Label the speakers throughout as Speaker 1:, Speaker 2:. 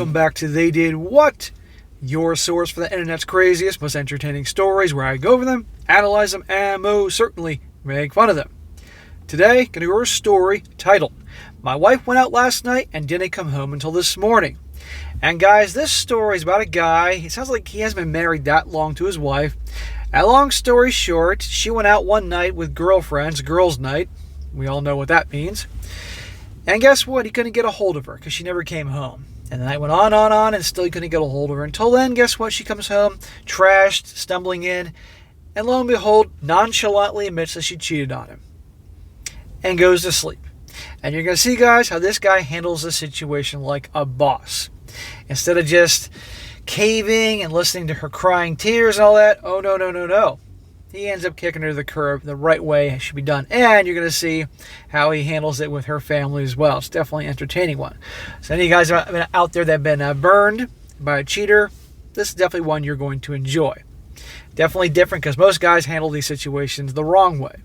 Speaker 1: welcome back to They Did What? Your source for the internet's craziest, most entertaining stories, where I go over them, analyze them, and most certainly make fun of them. Today, going to go over a story titled, My Wife Went Out Last Night and Didn't Come Home Until This Morning. And guys, this story is about a guy, it sounds like he hasn't been married that long to his wife. And long story short, she went out one night with girlfriends, girls' night. We all know what that means. And guess what? He couldn't get a hold of her because she never came home. And the night went on, and still he couldn't get a hold of her. Until then, guess what? She comes home, trashed, stumbling in, and lo and behold, nonchalantly admits that she cheated on him. And goes to sleep. And you're going to see, guys, how this guy handles the situation like a boss. Instead of just caving and listening to her crying tears and all that, oh, no. He ends up kicking her to the curb the right way it should be done. And you're going to see how he handles it with her family as well. It's definitely an entertaining one. So any of you guys out there that have been burned by a cheater, this is definitely one you're going to enjoy. Definitely different because most guys handle these situations the wrong way.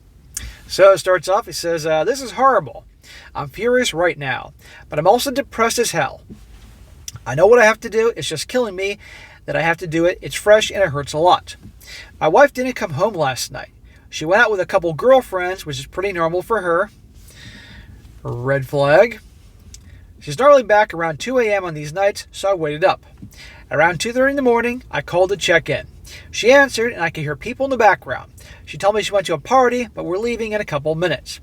Speaker 1: So it starts off, he says, this is horrible. I'm furious right now, but I'm also depressed as hell. I know what I have to do. It's just killing me that I have to do it. It's fresh and it hurts a lot. My wife didn't come home last night. She went out with a couple girlfriends, which is pretty normal for her. Red flag. She's normally back around 2 a.m. on these nights, so I waited up. Around 2:30 in the morning, I called to check in. She answered, and I could hear people in the background. She told me she went to a party, but we're leaving in a couple minutes.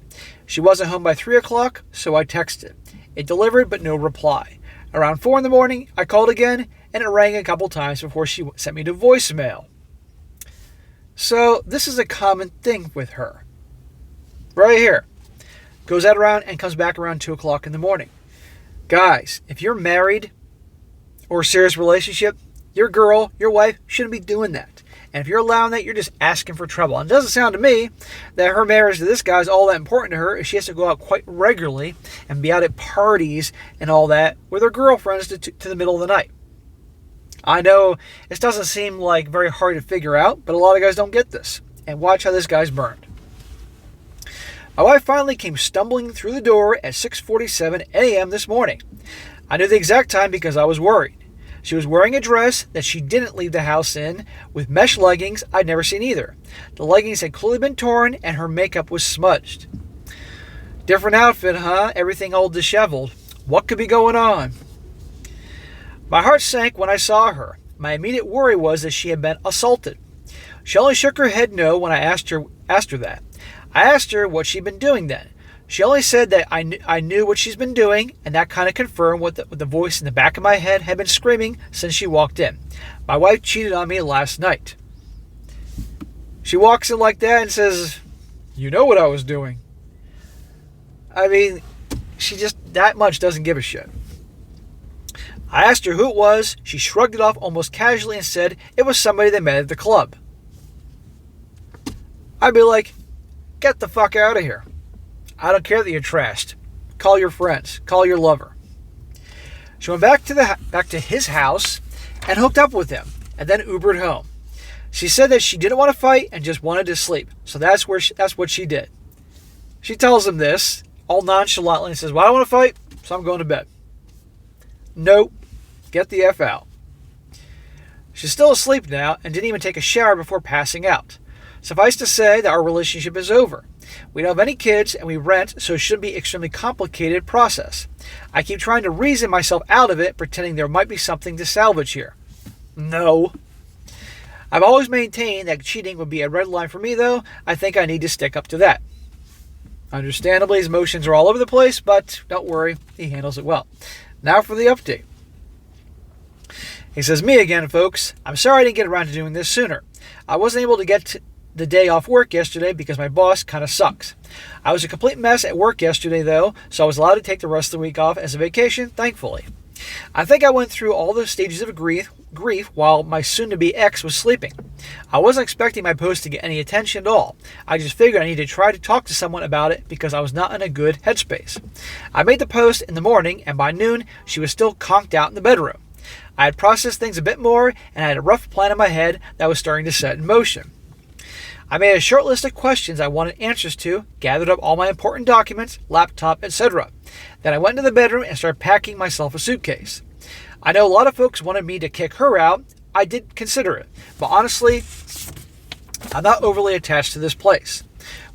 Speaker 1: She wasn't home by 3 o'clock, so I texted. It delivered, but no reply. Around 4 in the morning, I called again, and it rang a couple times before she sent me to voicemail. So this is a common thing with her. Right here. Goes out around and comes back around 2 o'clock in the morning. Guys, if you're married or a serious relationship, your girl, your wife, shouldn't be doing that. And if you're allowing that, you're just asking for trouble. And it doesn't sound to me that her marriage to this guy is all that important to her if she has to go out quite regularly and be out at parties and all that with her girlfriends to the middle of the night. I know this doesn't seem like very hard to figure out, but a lot of guys don't get this. And watch how this guy's burned. My wife finally came stumbling through the door at 6:47 a.m. this morning. I knew the exact time because I was worried. She was wearing a dress that she didn't leave the house in, with mesh leggings I'd never seen either. The leggings had clearly been torn, and her makeup was smudged. Different outfit, huh? Everything all disheveled. What could be going on? My heart sank when I saw her. My immediate worry was that she had been assaulted. She only shook her head no when I asked her that. I asked her what she'd been doing then. She only said that I knew what she's been doing, and that kind of confirmed what the voice in the back of my head had been screaming since she walked in. My wife cheated on me last night. She walks in like that and says, you know what I was doing. I mean, she just that much doesn't give a shit. I asked her who it was. She shrugged it off almost casually and said it was somebody they met at the club. I'd be like, get the fuck out of here. I don't care that you're trashed. Call your friends. Call your lover. She went back to his house and hooked up with him and then Ubered home. She said that she didn't want to fight and just wanted to sleep. So that's what she did. She tells him this all nonchalantly and says, well, I don't want to fight, so I'm going to bed. Nope. Get the F out. She's still asleep now and didn't even take a shower before passing out. Suffice to say that our relationship is over. We don't have any kids and we rent, so it shouldn't be an extremely complicated process. I keep trying to reason myself out of it, pretending there might be something to salvage here. No. I've always maintained that cheating would be a red line for me, though. I think I need to stick up to that. Understandably, his emotions are all over the place, but don't worry, he handles it well. Now for the update. He says, me again, folks. I'm sorry I didn't get around to doing this sooner. I wasn't able to get the day off work yesterday because my boss kind of sucks. I was a complete mess at work yesterday, though, so I was allowed to take the rest of the week off as a vacation, thankfully. I think I went through all the stages of grief while my soon-to-be ex was sleeping. I wasn't expecting my post to get any attention at all. I just figured I needed to try to talk to someone about it because I was not in a good headspace. I made the post in the morning, and by noon, she was still conked out in the bedroom. I had processed things a bit more, and I had a rough plan in my head that was starting to set in motion. I made a short list of questions I wanted answers to, gathered up all my important documents, laptop, etc. Then I went into the bedroom and started packing myself a suitcase. I know a lot of folks wanted me to kick her out. I did consider it, but honestly, I'm not overly attached to this place.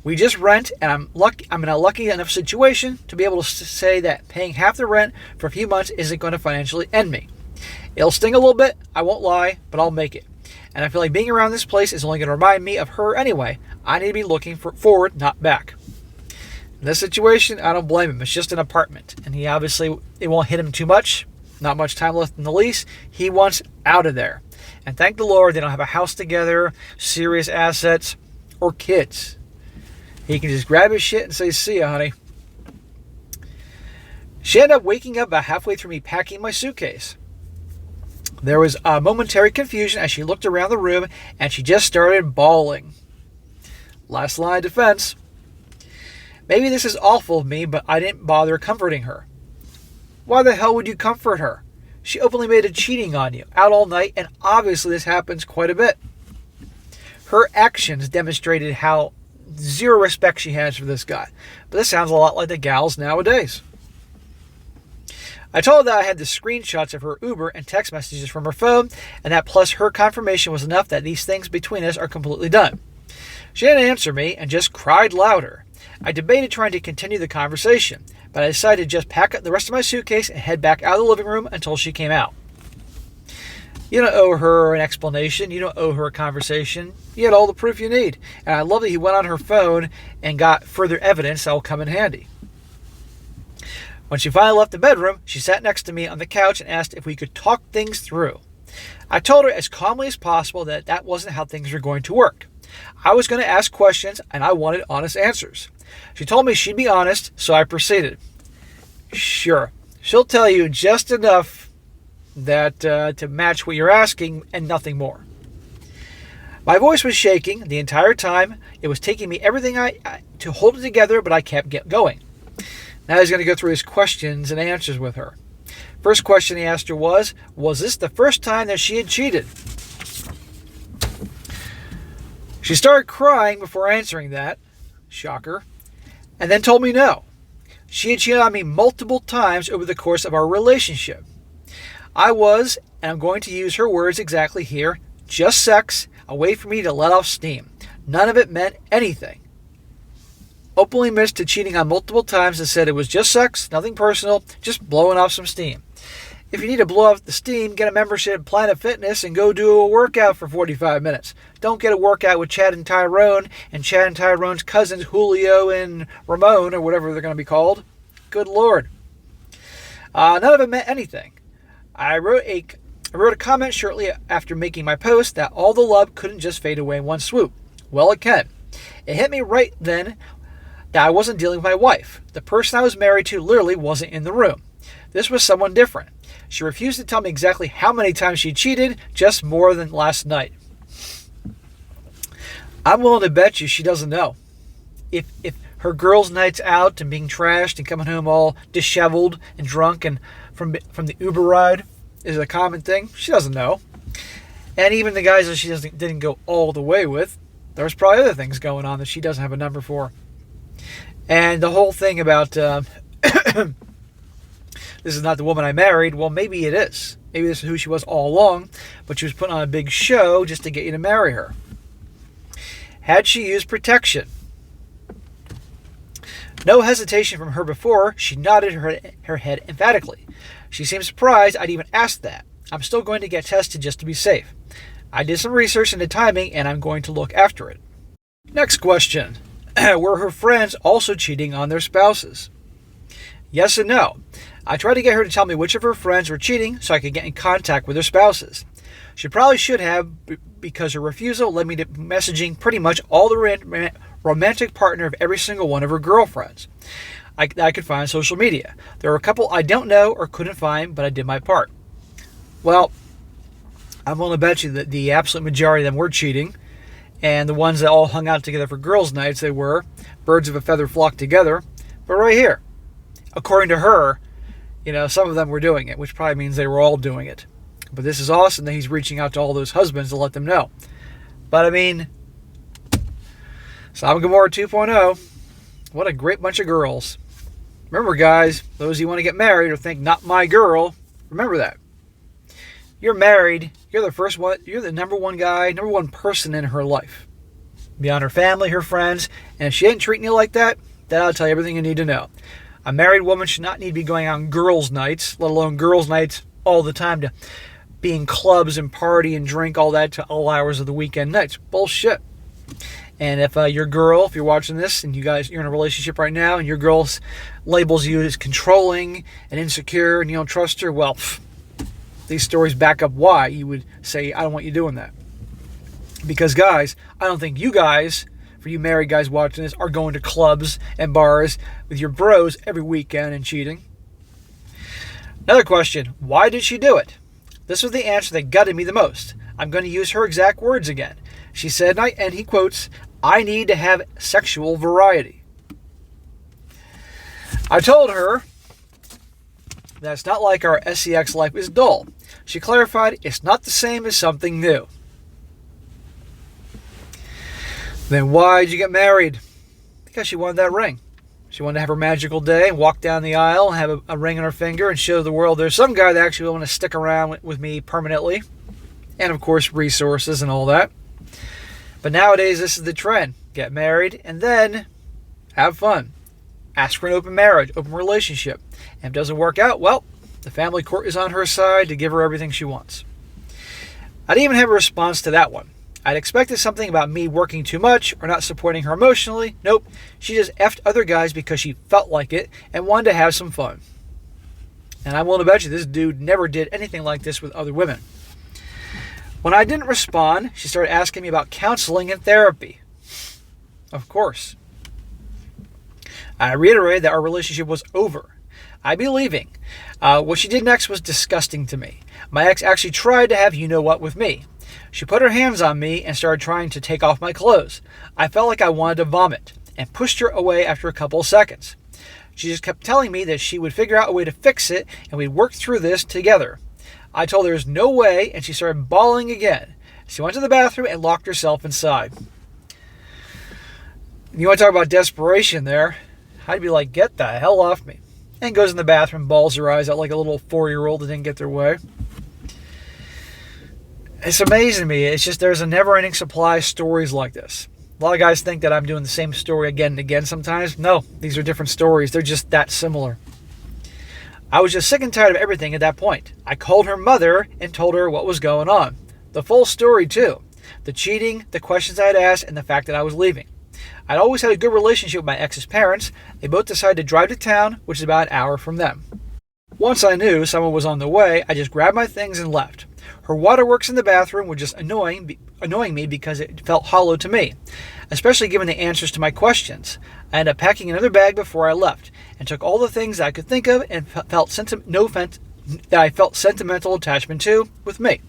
Speaker 1: We just rent, and I'm in a lucky enough situation to be able to say that paying half the rent for a few months isn't going to financially end me. It'll sting a little bit, I won't lie, but I'll make it. And I feel like being around this place is only going to remind me of her anyway. I need to be looking forward, not back. In this situation, I don't blame him. It's just an apartment, and he obviously, it won't hit him too much. Not much time left in the lease. He wants out of there. And thank the Lord they don't have a house together, serious assets, or kids. He can just grab his shit and say, see ya, honey. She ended up waking up about halfway through me packing my suitcase. There was a momentary confusion as she looked around the room, and she just started bawling. Last line of defense. Maybe this is awful of me, but I didn't bother comforting her. Why the hell would you comfort her? She openly admitted cheating on you, out all night, and obviously this happens quite a bit. Her actions demonstrated how zero respect she has for this guy. But this sounds a lot like the gals nowadays. I told her that I had the screenshots of her Uber and text messages from her phone, and that plus her confirmation was enough that these things between us are completely done. She didn't answer me and just cried louder. I debated trying to continue the conversation, but I decided to just pack up the rest of my suitcase and head back out of the living room until she came out. You don't owe her an explanation. You don't owe her a conversation. You had all the proof you need. And I love that he went on her phone and got further evidence that will come in handy. When she finally left the bedroom, she sat next to me on the couch and asked if we could talk things through. I told her as calmly as possible that that wasn't how things were going to work. I was going to ask questions and I wanted honest answers. She told me she'd be honest, so I proceeded. Sure, she'll tell you just enough that to match what you're asking and nothing more. My voice was shaking the entire time. It was taking me everything to hold it together, but I kept going. Now he's going to go through his questions and answers with her. First question he asked her was this the first time that she had cheated? She started crying before answering that. Shocker. And then told me no. She had cheated on me multiple times over the course of our relationship. I was, and I'm going to use her words exactly here, just sex, a way for me to let off steam. None of it meant anything. Openly admits to cheating on multiple times and said it was just sex, nothing personal, just blowing off some steam. If you need to blow off the steam, get a membership at Planet Fitness and go do a workout for 45 minutes. Don't get a workout with Chad and Tyrone and Chad and Tyrone's cousins, Julio and Ramon, or whatever they're going to be called. Good Lord. None of it meant anything. I wrote a comment shortly after making my post that all the love couldn't just fade away in one swoop. Well, it can. It hit me right then that I wasn't dealing with my wife. The person I was married to literally wasn't in the room. This was someone different. She refused to tell me exactly how many times she cheated, just more than last night. I'm willing to bet you she doesn't know. If her girls' nights out and being trashed and coming home all disheveled and drunk and from the Uber ride is a common thing, she doesn't know. And even the guys that she didn't go all the way with, there's probably other things going on that she doesn't have a number for. And the whole thing about this is not the woman I married, well, maybe it is. Maybe this is who she was all along, but she was putting on a big show just to get you to marry her. Had she used protection? No hesitation from her before, she nodded her head emphatically. She seemed surprised I'd even asked that. I'm still going to get tested just to be safe. I did some research into timing, and I'm going to look after it. Next question. Were her friends also cheating on their spouses? Yes and no. I tried to get her to tell me which of her friends were cheating so I could get in contact with their spouses. She probably should have, because her refusal led me to messaging pretty much all the romantic partner of every single one of her girlfriends I could find on social media. There were a couple I don't know or couldn't find, but I did my part. Well, I'm willing to bet you that the absolute majority of them were cheating, and the ones that all hung out together for girls' nights, they were birds of a feather flock together. But right here, according to her, some of them were doing it, which probably means they were all doing it. But this is awesome that he's reaching out to all those husbands to let them know. But I mean, Sodom and Gomorrah 2.0, what a great bunch of girls. Remember, guys, those who want to get married or think, not my girl, remember that. You're married. You're the first one. You're the number one guy, number one person in her life. Beyond her family, her friends. And if she ain't treating you like that, then I'll tell you everything you need to know. A married woman should not need to be going on girls' nights, let alone girls' nights all the time, to be in clubs and party and drink all that to all hours of the weekend nights. Bullshit. And if your girl, if you're watching this and you're in a relationship right now and your girl labels you as controlling and insecure and you don't trust her, well, these stories back up why you would say, I don't want you doing that. Because guys, I don't think you guys, for you married guys watching this, are going to clubs and bars with your bros every weekend and cheating. Another question, why did she do it? This was the answer that gutted me the most. I'm going to use her exact words again. She said, and he quotes, I need to have sexual variety. I told her that it's not like our sex life is dull. She clarified, it's not the same as something new. Then why did you get married? Because she wanted that ring. She wanted to have her magical day and walk down the aisle and have a ring on her finger and show the world there's some guy that actually want to stick around with me permanently. And of course, resources and all that. But nowadays, this is the trend. Get married and then have fun. Ask for an open marriage, open relationship. And if it doesn't work out, well, the family court is on her side to give her everything she wants. I didn't even have a response to that one. I'd expected something about me working too much or not supporting her emotionally. Nope. She just effed other guys because she felt like it and wanted to have some fun. And I'm willing to bet you this dude never did anything like this with other women. When I didn't respond, she started asking me about counseling and therapy. Of course. I reiterated that our relationship was over. I'd be leaving. What she did next was disgusting to me. My ex actually tried to have you-know-what with me. She put her hands on me and started trying to take off my clothes. I felt like I wanted to vomit and pushed her away after a couple of seconds. She just kept telling me that she would figure out a way to fix it and we'd work through this together. I told her there's no way, and she started bawling again. She went to the bathroom and locked herself inside. You want to talk about desperation there? I'd be like, get the hell off me. And goes in the bathroom, bawls her eyes out like a little 4-year-old that didn't get their way. It's amazing to me. It's just there's a never-ending supply of stories like this. A lot of guys think that I'm doing the same story again and again sometimes. No, these are different stories. They're just that similar. I was just sick and tired of everything at that point. I called her mother and told her what was going on. The full story, too. The cheating, the questions I had asked, and the fact that I was leaving. I'd always had a good relationship with my ex's parents. They both decided to drive to town, which is about an hour from them. Once I knew someone was on the way, I just grabbed my things and left. Her waterworks in the bathroom were just annoying me because it felt hollow to me, especially given the answers to my questions. I ended up packing another bag before I left and took all the things that I could think of and felt sentimental attachment to with me.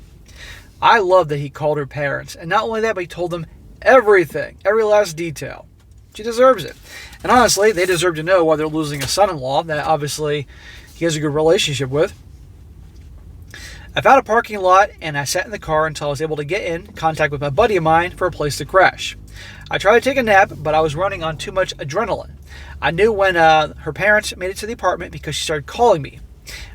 Speaker 1: I love that he called her parents, and not only that, but he told them everything, every last detail. She deserves it. And honestly, they deserve to know why they're losing a son-in-law that obviously he has a good relationship with. I found a parking lot and I sat in the car until I was able to get in contact with a buddy of mine for a place to crash. I tried to take a nap, but I was running on too much adrenaline. I knew when her parents made it to the apartment because she started calling me.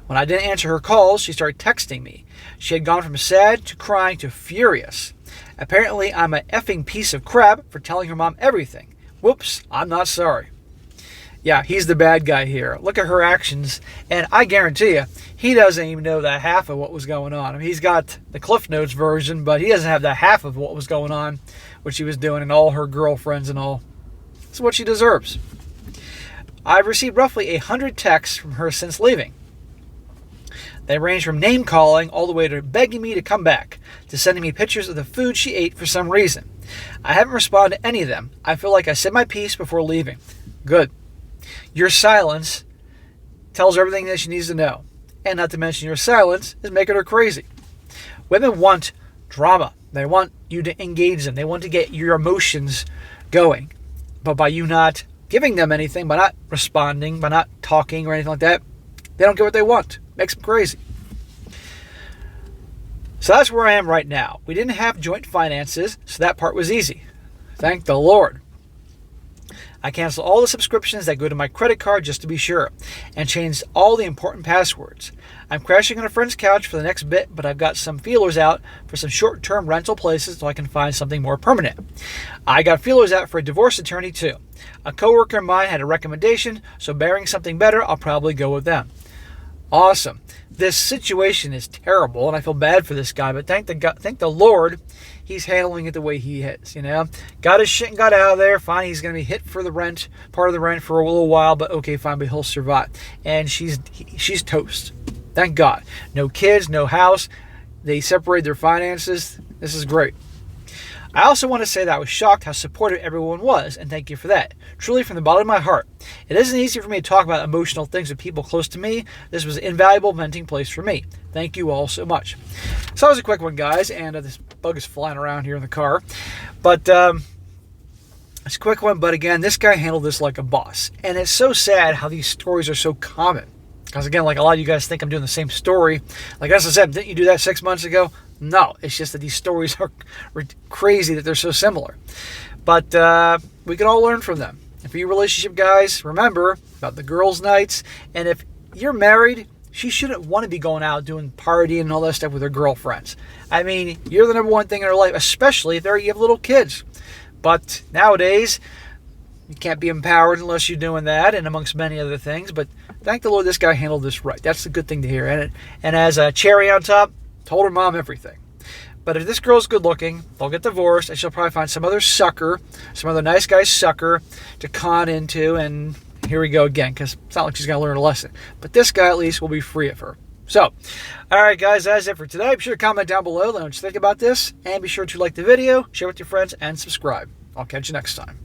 Speaker 1: When I didn't answer her calls, she started texting me. She had gone from sad to crying to furious. Apparently, I'm an effing piece of crap for telling her mom everything. Whoops, I'm not sorry. Yeah, he's the bad guy here. Look at her actions, and I guarantee you, he doesn't even know the half of what was going on. I mean, he's got the Cliff Notes version, but he doesn't have the half of what was going on, what she was doing, and all her girlfriends and all. This is what she deserves. I've received roughly 100 texts from her since leaving. They range from name-calling all the way to begging me to come back, to sending me pictures of the food she ate for some reason. I haven't responded to any of them. I feel like I said my piece before leaving. Good. Your silence tells her everything that she needs to know. And not to mention your silence is making her crazy. Women want drama. They want you to engage them. They want to get your emotions going. But by you not giving them anything, by not responding, by not talking or anything like that, they don't get what they want. Makes them crazy. So that's where I am right now. We didn't have joint finances, so that part was easy. Thank the Lord. I canceled all the subscriptions that go to my credit card just to be sure, and changed all the important passwords. I'm crashing on a friend's couch for the next bit, but I've got some feelers out for some short-term rental places so I can find something more permanent. I got feelers out for a divorce attorney too. A coworker of mine had a recommendation, so bearing something better, I'll probably go with them. Awesome. This situation is terrible, and I feel bad for this guy, but thank the Lord, he's handling it the way he is, Got his shit and got out of there. Fine, he's going to be hit for the rent, part of the rent for a little while, but okay, fine, but he'll survive. And she's toast. Thank God. No kids, no house. They separated their finances. This is great. I also want to say that I was shocked how supportive everyone was, and thank you for that. Truly from the bottom of my heart. It isn't easy for me to talk about emotional things with people close to me. This was an invaluable venting place for me. Thank you all so much. So that was a quick one, guys, and this bug is flying around here in the car. But it's a quick one, but again, this guy handled this like a boss. And it's so sad how these stories are so common. Because again, like a lot of you guys think I'm doing the same story. Like as I said, didn't you do that 6 months ago? No, it's just that these stories are crazy that they're so similar. But we can all learn from them. And for you relationship guys, remember about the girls' nights. And if you're married, she shouldn't want to be going out doing partying and all that stuff with her girlfriends. I mean, you're the number one thing in her life, especially if you have little kids. But nowadays, you can't be empowered unless you're doing that, and amongst many other things. But thank the Lord this guy handled this right. That's the good thing to hear. And as a cherry on top, told her mom everything. But if this girl's good looking, they'll get divorced, and she'll probably find some other sucker, some other nice guy sucker to con into, and here we go again, because it's not like she's going to learn a lesson. But this guy at least will be free of her. So, all right, guys, that's it for today. Be sure to comment down below, let me know what you think about this, and be sure to like the video, share with your friends, and subscribe. I'll catch you next time.